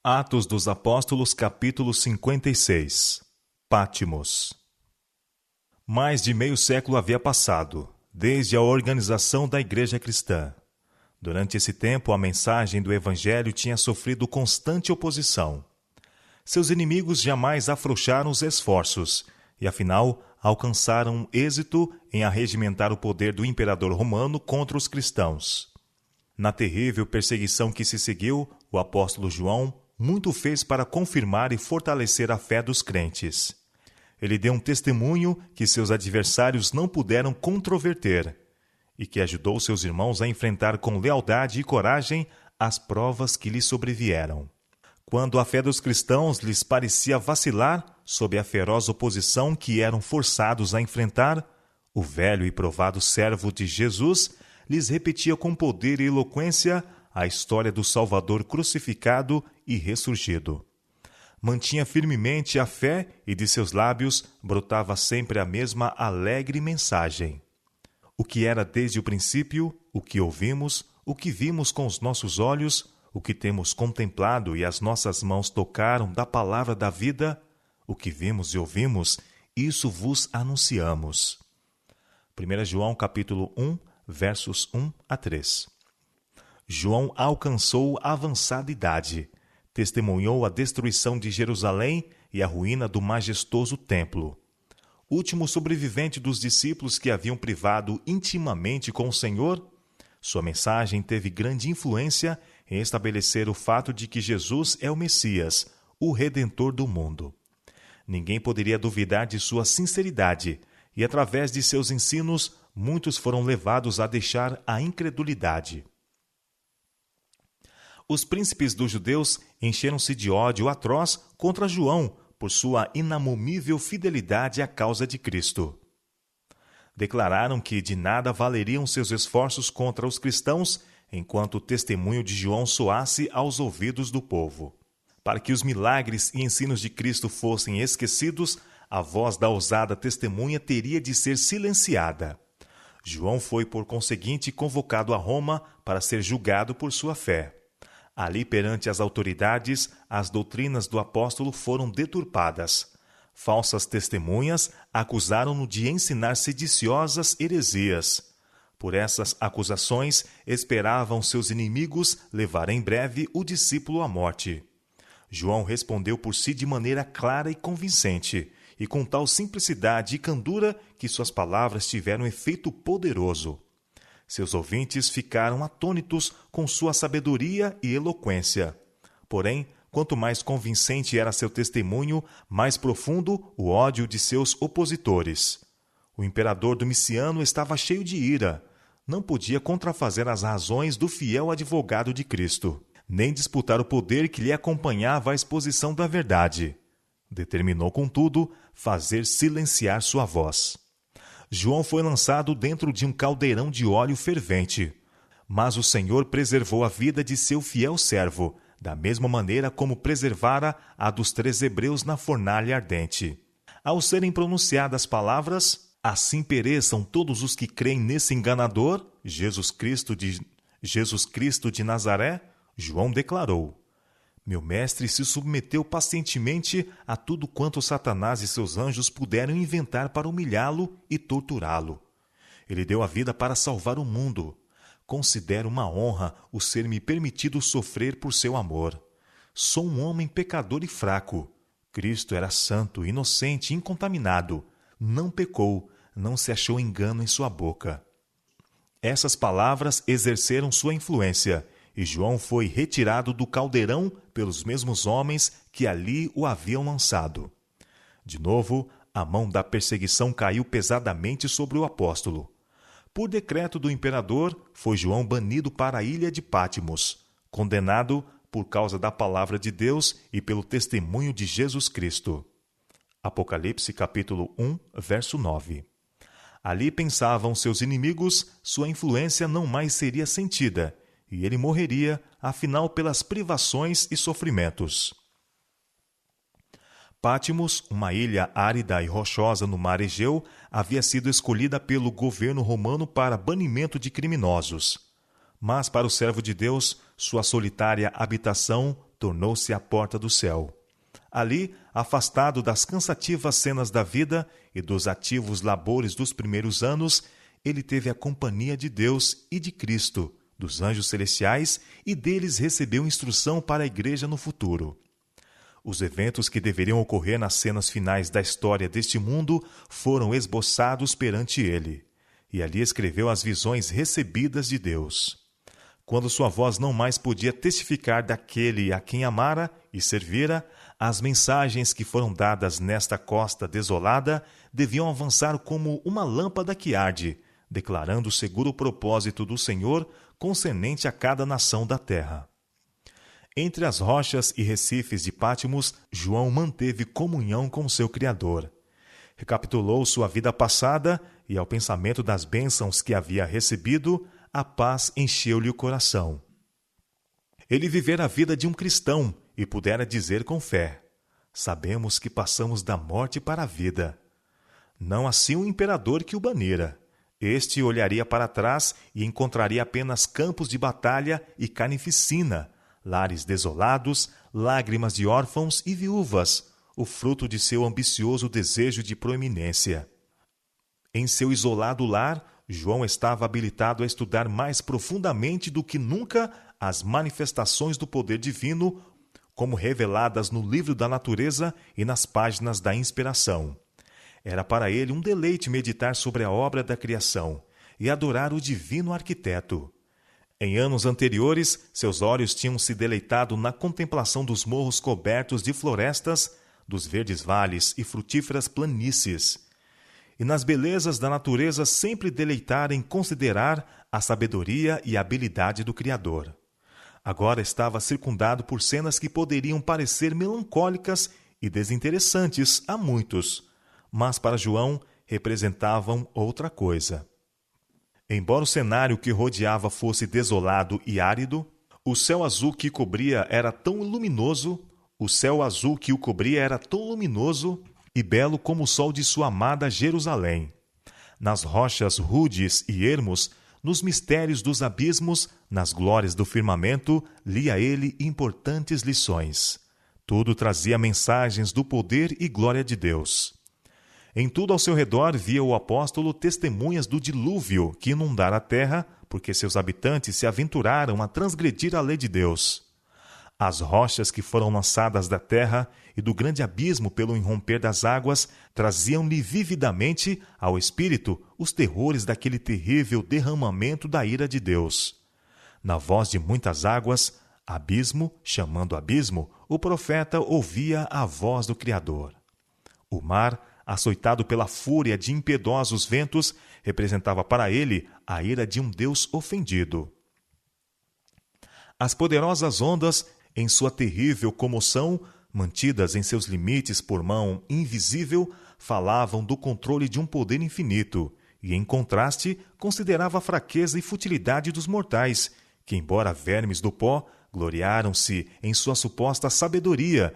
Atos dos Apóstolos, capítulo 56. Pátimos. Mais de meio século havia passado, desde a organização da Igreja Cristã. Durante esse tempo, a mensagem do Evangelho tinha sofrido constante oposição. Seus inimigos jamais afrouxaram os esforços e, afinal, alcançaram êxito em arregimentar o poder do imperador romano contra os cristãos. Na terrível perseguição que se seguiu, o apóstolo João muito fez para confirmar e fortalecer a fé dos crentes. Ele deu um testemunho que seus adversários não puderam controverter e que ajudou seus irmãos a enfrentar com lealdade e coragem as provas que lhes sobrevieram. Quando a fé dos cristãos lhes parecia vacilar sob a feroz oposição que eram forçados a enfrentar, o velho e provado servo de Jesus lhes repetia com poder e eloquência a história do Salvador crucificado e ressurgido. Mantinha firmemente a fé e de seus lábios brotava sempre a mesma alegre mensagem. O que era desde o princípio, o que ouvimos, o que vimos com os nossos olhos, o que temos contemplado e as nossas mãos tocaram da palavra da vida, o que vimos e ouvimos, isso vos anunciamos. 1 João capítulo 1, versos 1 a 3. João alcançou avançada idade, testemunhou a destruição de Jerusalém e a ruína do majestoso templo. Último sobrevivente dos discípulos que haviam privado intimamente com o Senhor, sua mensagem teve grande influência em estabelecer o fato de que Jesus é o Messias, o Redentor do mundo. Ninguém poderia duvidar de sua sinceridade, e através de seus ensinos, muitos foram levados a deixar a incredulidade. Os príncipes dos judeus encheram-se de ódio atroz contra João por sua inamomível fidelidade à causa de Cristo. Declararam que de nada valeriam seus esforços contra os cristãos enquanto o testemunho de João soasse aos ouvidos do povo. Para que os milagres e ensinos de Cristo fossem esquecidos, a voz da ousada testemunha teria de ser silenciada. João foi, por conseguinte, convocado a Roma para ser julgado por sua fé. Ali, perante as autoridades, as doutrinas do apóstolo foram deturpadas. Falsas testemunhas acusaram-no de ensinar sediciosas heresias. Por essas acusações, esperavam seus inimigos levar em breve o discípulo à morte. João respondeu por si de maneira clara e convincente, e com tal simplicidade e candura que suas palavras tiveram efeito poderoso. Seus ouvintes ficaram atônitos com sua sabedoria e eloquência. Porém, quanto mais convincente era seu testemunho, mais profundo o ódio de seus opositores. O imperador Domiciano estava cheio de ira. Não podia contrafazer as razões do fiel advogado de Cristo, nem disputar o poder que lhe acompanhava à exposição da verdade. Determinou, contudo, fazer silenciar sua voz. João foi lançado dentro de um caldeirão de óleo fervente. Mas o Senhor preservou a vida de seu fiel servo, da mesma maneira como preservara a dos 3 hebreus na fornalha ardente. Ao serem pronunciadas palavras, assim pereçam todos os que creem nesse enganador, Jesus Cristo de Nazaré, João declarou: Meu mestre se submeteu pacientemente a tudo quanto Satanás e seus anjos puderam inventar para humilhá-lo e torturá-lo. Ele deu a vida para salvar o mundo. Considero uma honra o ser-me permitido sofrer por seu amor. Sou um homem pecador e fraco. Cristo era santo, inocente, incontaminado. Não pecou, não se achou engano em sua boca. Essas palavras exerceram sua influência, e João foi retirado do caldeirão pelos mesmos homens que ali o haviam lançado. De novo, a mão da perseguição caiu pesadamente sobre o apóstolo. Por decreto do imperador, foi João banido para a ilha de Pátimos, condenado por causa da palavra de Deus e pelo testemunho de Jesus Cristo. Apocalipse capítulo 1, verso 9. Ali pensavam seus inimigos, sua influência não mais seria sentida, e ele morreria, afinal, pelas privações e sofrimentos. Pátimos, uma ilha árida e rochosa no mar Egeu, havia sido escolhida pelo governo romano para banimento de criminosos. Mas para o servo de Deus, sua solitária habitação tornou-se a porta do céu. Ali, afastado das cansativas cenas da vida e dos ativos labores dos primeiros anos, ele teve a companhia de Deus e de Cristo, dos anjos celestiais, e deles recebeu instrução para a igreja no futuro. Os eventos que deveriam ocorrer nas cenas finais da história deste mundo foram esboçados perante ele, e ali escreveu as visões recebidas de Deus. Quando sua voz não mais podia testificar daquele a quem amara e servira, as mensagens que foram dadas nesta costa desolada deviam avançar como uma lâmpada que arde, declarando o seguro propósito do Senhor concernente a cada nação da terra. Entre as rochas e recifes de Patmos, João manteve comunhão com seu Criador. Recapitulou sua vida passada e, ao pensamento das bênçãos que havia recebido, a paz encheu-lhe o coração. Ele vivera a vida de um cristão e pudera dizer com fé: sabemos que passamos da morte para a vida. Não assim o imperador que o banira. Este olharia para trás e encontraria apenas campos de batalha e carnificina, lares desolados, lágrimas de órfãos e viúvas, o fruto de seu ambicioso desejo de proeminência. Em seu isolado lar, João estava habilitado a estudar mais profundamente do que nunca as manifestações do poder divino, como reveladas no livro da natureza e nas páginas da inspiração. Era para ele um deleite meditar sobre a obra da criação e adorar o divino arquiteto. Em anos anteriores, seus olhos tinham se deleitado na contemplação dos morros cobertos de florestas, dos verdes vales e frutíferas planícies, e nas belezas da natureza sempre deleitar em considerar a sabedoria e a habilidade do Criador. Agora estava circundado por cenas que poderiam parecer melancólicas e desinteressantes a muitos, mas para João representavam outra coisa. Embora o cenário que rodeava fosse desolado e árido, o céu azul que o cobria era tão luminoso e belo como o sol de sua amada Jerusalém. Nas rochas rudes e ermos, nos mistérios dos abismos, nas glórias do firmamento, lia ele importantes lições. Tudo trazia mensagens do poder e glória de Deus. Em tudo ao seu redor via o apóstolo testemunhas do dilúvio que inundara a terra, porque seus habitantes se aventuraram a transgredir a lei de Deus. As rochas que foram lançadas da terra e do grande abismo pelo irromper das águas traziam-lhe vividamente ao espírito os terrores daquele terrível derramamento da ira de Deus. Na voz de muitas águas, abismo chamando abismo, o profeta ouvia a voz do Criador. O mar, açoitado pela fúria de impiedosos ventos, representava para ele a ira de um Deus ofendido. As poderosas ondas, em sua terrível comoção, mantidas em seus limites por mão invisível, falavam do controle de um poder infinito, e, em contraste, considerava a fraqueza e futilidade dos mortais, que, embora vermes do pó, gloriaram-se em sua suposta sabedoria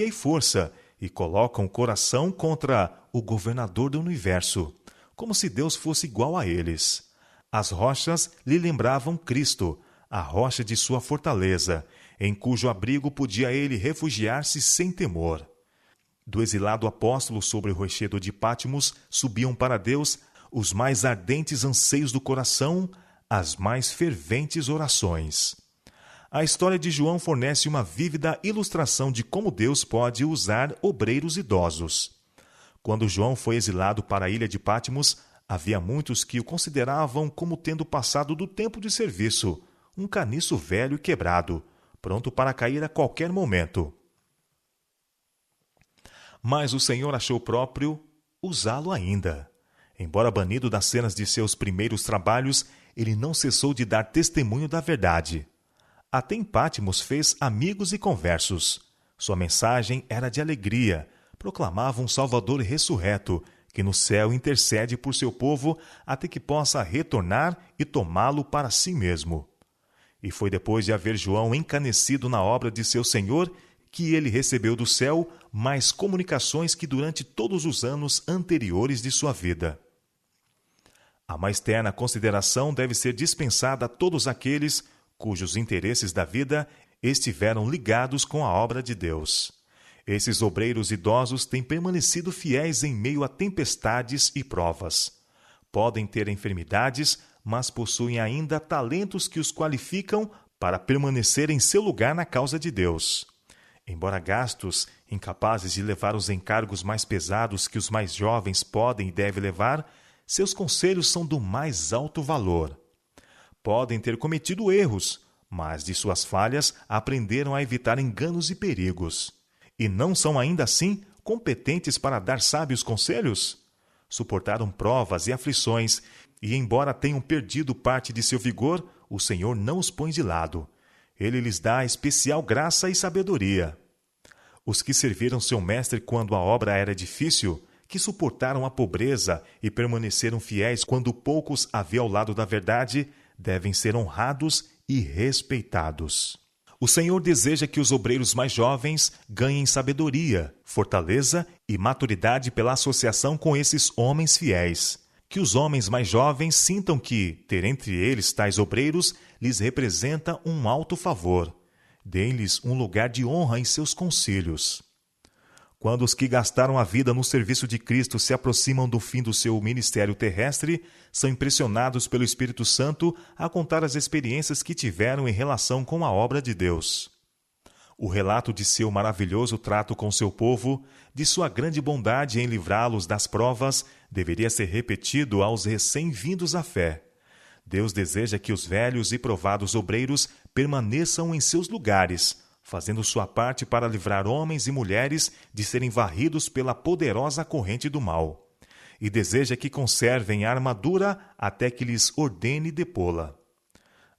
e força, e colocam o coração contra o governador do universo, como se Deus fosse igual a eles. As rochas lhe lembravam Cristo, a rocha de sua fortaleza, em cujo abrigo podia ele refugiar-se sem temor. Do exilado apóstolo sobre o rochedo de Patmos subiam para Deus os mais ardentes anseios do coração, as mais ferventes orações. A história de João fornece uma vívida ilustração de como Deus pode usar obreiros idosos. Quando João foi exilado para a ilha de Patmos, havia muitos que o consideravam como tendo passado do tempo de serviço, um caniço velho e quebrado, pronto para cair a qualquer momento. Mas o Senhor achou próprio usá-lo ainda. Embora banido das cenas de seus primeiros trabalhos, ele não cessou de dar testemunho da verdade. Até em Patmos fez amigos e conversos. Sua mensagem era de alegria, proclamava um Salvador ressurreto, que no céu intercede por seu povo até que possa retornar e tomá-lo para si mesmo. E foi depois de haver João encanecido na obra de seu Senhor que ele recebeu do céu mais comunicações que durante todos os anos anteriores de sua vida. A mais terna consideração deve ser dispensada a todos aqueles cujos interesses da vida estiveram ligados com a obra de Deus. Esses obreiros idosos têm permanecido fiéis em meio a tempestades e provas. Podem ter enfermidades, mas possuem ainda talentos que os qualificam para permanecer em seu lugar na causa de Deus. Embora gastos, incapazes de levar os encargos mais pesados que os mais jovens podem e devem levar, seus conselhos são do mais alto valor. Podem ter cometido erros, mas de suas falhas aprenderam a evitar enganos e perigos. E não são ainda assim competentes para dar sábios conselhos? Suportaram provas e aflições, e embora tenham perdido parte de seu vigor, o Senhor não os põe de lado. Ele lhes dá especial graça e sabedoria. Os que serviram seu mestre quando a obra era difícil, que suportaram a pobreza e permaneceram fiéis quando poucos havia ao lado da verdade, devem ser honrados e respeitados. O Senhor deseja que os obreiros mais jovens ganhem sabedoria, fortaleza e maturidade pela associação com esses homens fiéis. Que os homens mais jovens sintam que ter entre eles tais obreiros lhes representa um alto favor. Deem-lhes um lugar de honra em seus concílios. Quando os que gastaram a vida no serviço de Cristo se aproximam do fim do seu ministério terrestre, são impressionados pelo Espírito Santo a contar as experiências que tiveram em relação com a obra de Deus. O relato de seu maravilhoso trato com seu povo, de sua grande bondade em livrá-los das provas, deveria ser repetido aos recém-vindos à fé. Deus deseja que os velhos e provados obreiros permaneçam em seus lugares, fazendo sua parte para livrar homens e mulheres de serem varridos pela poderosa corrente do mal. E deseja que conservem a armadura até que lhes ordene depô-la.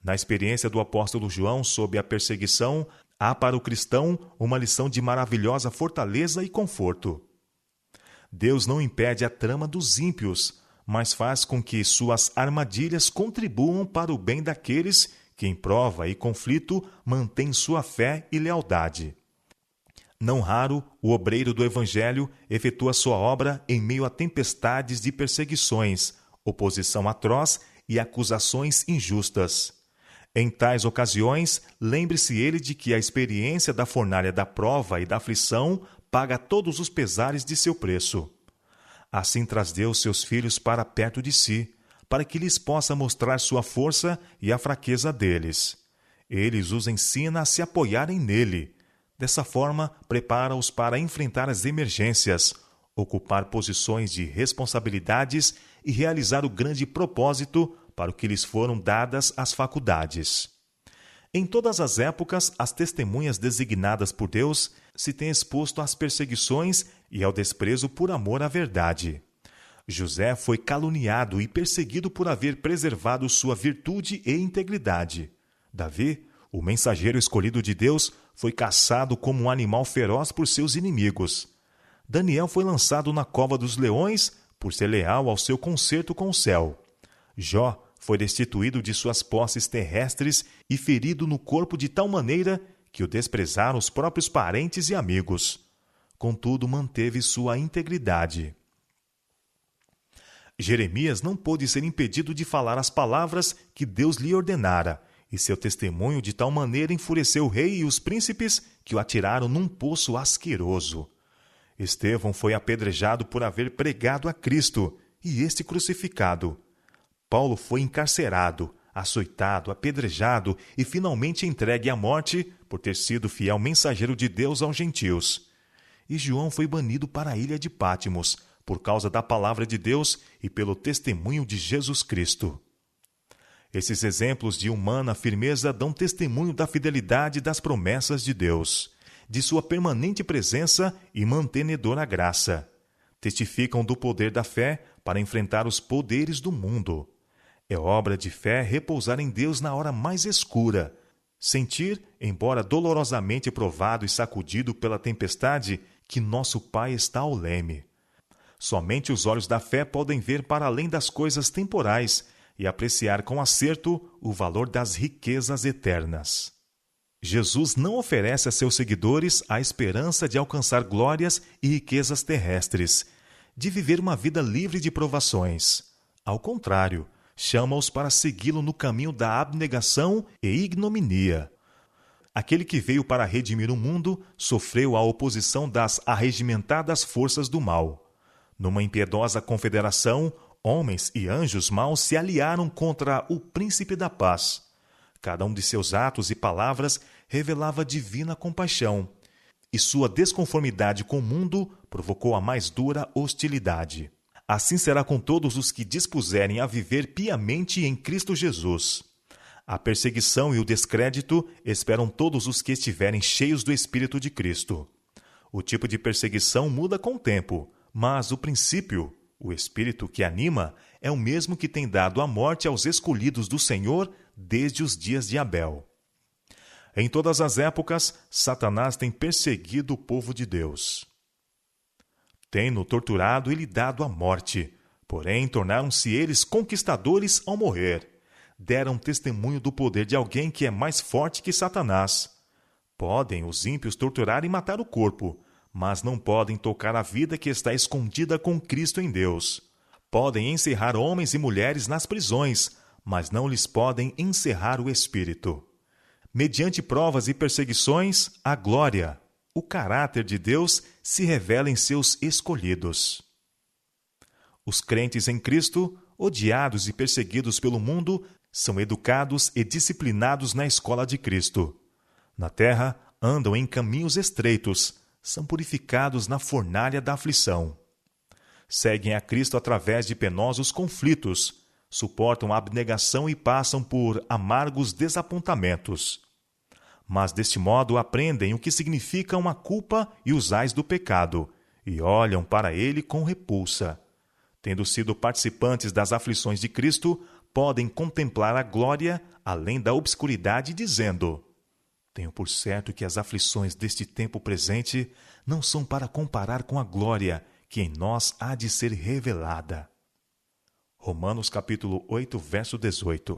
Na experiência do apóstolo João sob a perseguição, há para o cristão uma lição de maravilhosa fortaleza e conforto. Deus não impede a trama dos ímpios, mas faz com que suas armadilhas contribuam para o bem daqueles que, em prova e conflito, mantêm sua fé e lealdade. Não raro, o obreiro do Evangelho efetua sua obra em meio a tempestades de perseguições, oposição atroz e acusações injustas. Em tais ocasiões, lembre-se ele de que a experiência da fornalha da prova e da aflição paga todos os pesares de seu preço. Assim traz Deus seus filhos para perto de si, para que lhes possa mostrar sua força e a fraqueza deles. Ele os ensina a se apoiarem nele. Dessa forma, prepara-os para enfrentar as emergências, ocupar posições de responsabilidades e realizar o grande propósito para o que lhes foram dadas as faculdades. Em todas as épocas, as testemunhas designadas por Deus se têm exposto às perseguições e ao desprezo por amor à verdade. José foi caluniado e perseguido por haver preservado sua virtude e integridade. Davi, o mensageiro escolhido de Deus, foi caçado como um animal feroz por seus inimigos. Daniel foi lançado na cova dos leões por ser leal ao seu concerto com o céu. Jó foi destituído de suas posses terrestres e ferido no corpo de tal maneira que o desprezaram os próprios parentes e amigos. Contudo, manteve sua integridade. Jeremias não pôde ser impedido de falar as palavras que Deus lhe ordenara, e seu testemunho de tal maneira enfureceu o rei e os príncipes que o atiraram num poço asqueroso. Estevão foi apedrejado por haver pregado a Cristo, e este crucificado. Paulo foi encarcerado, açoitado, apedrejado e finalmente entregue à morte por ter sido fiel mensageiro de Deus aos gentios. E João foi banido para a ilha de Patmos, por causa da palavra de Deus e pelo testemunho de Jesus Cristo. Esses exemplos de humana firmeza dão testemunho da fidelidade das promessas de Deus, de sua permanente presença e mantenedora graça. Testificam do poder da fé para enfrentar os poderes do mundo. É obra de fé repousar em Deus na hora mais escura, sentir, embora dolorosamente provado e sacudido pela tempestade, que nosso Pai está ao leme. Somente os olhos da fé podem ver para além das coisas temporais e apreciar com acerto o valor das riquezas eternas. Jesus não oferece a seus seguidores a esperança de alcançar glórias e riquezas terrestres, de viver uma vida livre de provações. Ao contrário, chama-os para segui-lo no caminho da abnegação e ignominia. Aquele que veio para redimir o mundo sofreu a oposição das arregimentadas forças do mal. Numa impiedosa confederação, homens e anjos maus se aliaram contra o príncipe da paz. Cada um de seus atos e palavras revelava divina compaixão, e sua desconformidade com o mundo provocou a mais dura hostilidade. Assim será com todos os que dispuserem a viver piamente em Cristo Jesus. A perseguição e o descrédito esperam todos os que estiverem cheios do Espírito de Cristo. O tipo de perseguição muda com o tempo, mas o princípio, o Espírito que anima, é o mesmo que tem dado a morte aos escolhidos do Senhor desde os dias de Abel. Em todas as épocas, Satanás tem perseguido o povo de Deus. Tem-no torturado e lhe dado a morte, porém tornaram-se eles conquistadores ao morrer. Deram testemunho do poder de alguém que é mais forte que Satanás. Podem os ímpios torturar e matar o corpo, mas não podem tocar a vida que está escondida com Cristo em Deus. Podem encerrar homens e mulheres nas prisões, mas não lhes podem encerrar o espírito. Mediante provas e perseguições, a glória, o caráter de Deus se revela em seus escolhidos. Os crentes em Cristo, odiados e perseguidos pelo mundo, são educados e disciplinados na escola de Cristo. Na terra, andam em caminhos estreitos, são purificados na fornalha da aflição. Seguem a Cristo através de penosos conflitos, suportam a abnegação e passam por amargos desapontamentos. Mas deste modo aprendem o que significam a culpa e os ais do pecado, e olham para ele com repulsa. Tendo sido participantes das aflições de Cristo, podem contemplar a glória além da obscuridade, dizendo: tenho por certo que as aflições deste tempo presente não são para comparar com a glória que em nós há de ser revelada. Romanos capítulo 8, verso 18.